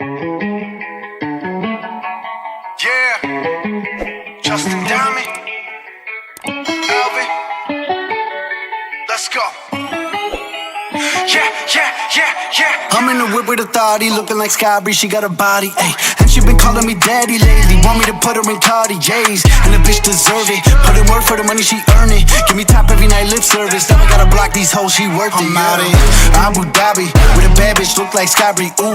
Yeah, Justin Diamond, Alvin, let's go. Yeah. I'm in the whip with authority, looking like Sky Bree, she got a body, ayy. And she been calling me daddy lately, want me to put her in Cartier's. And the bitch deserve it, put in work for the money, she earn it. Give me top every night, lip service, never gotta block these hoes, she worth it. I'm out in Abu Dhabi, with a bad bitch, look like Sky Bree, ooh.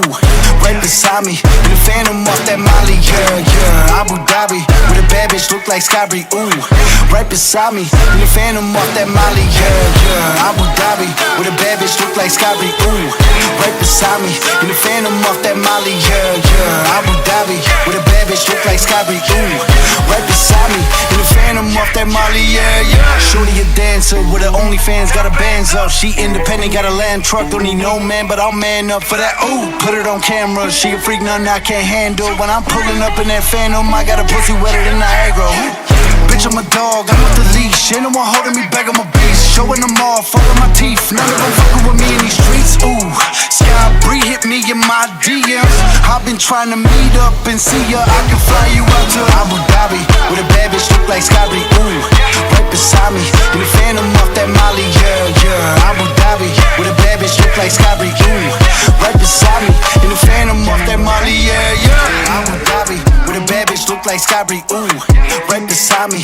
Right beside me, in the phantom off that Molly, yeah. Abu Dhabi, with a bad bitch, look like Sky Bree, ooh. Right beside me, in the phantom off that Molly, yeah. Abu Dhabi, with a bad bitch, look like Sky Bree, ooh. Right beside me, in the phantom off that Molly, yeah. Abu Dhabi, with a bad bitch, look like Sky Bree, ooh. Right beside me, in the phantom off that Molly, yeah. Shorty a dancer with her OnlyFans, got her bands up. She independent, got a land truck, don't need no man, but I'll man up for that, ooh. Put it on camera, she a freak, nothing I can't handle. When I'm pulling up in that phantom, I got a pussy wetter than Niagara. Bitch, I'm a dog, I'm with the leash. Ain't no one holding me back, I'm a beast. Showing them off, all of my teeth. None of them fucking with me in these streets, ooh. Sky Bree hit me in my DMs. I've been trying to meet up and see ya. I can fly you out to Abu Dhabi, with a bad bitch look like Sky Bree, ooh. Right beside me, in the phantom off that Molly, yeah. Abu Dhabi, with a bad bitch look like Sky Bree, ooh. Right beside me, in the phantom off that Molly, yeah. Abu Dhabi, with a bad bitch look like Sky Bree, ooh. Right beside me.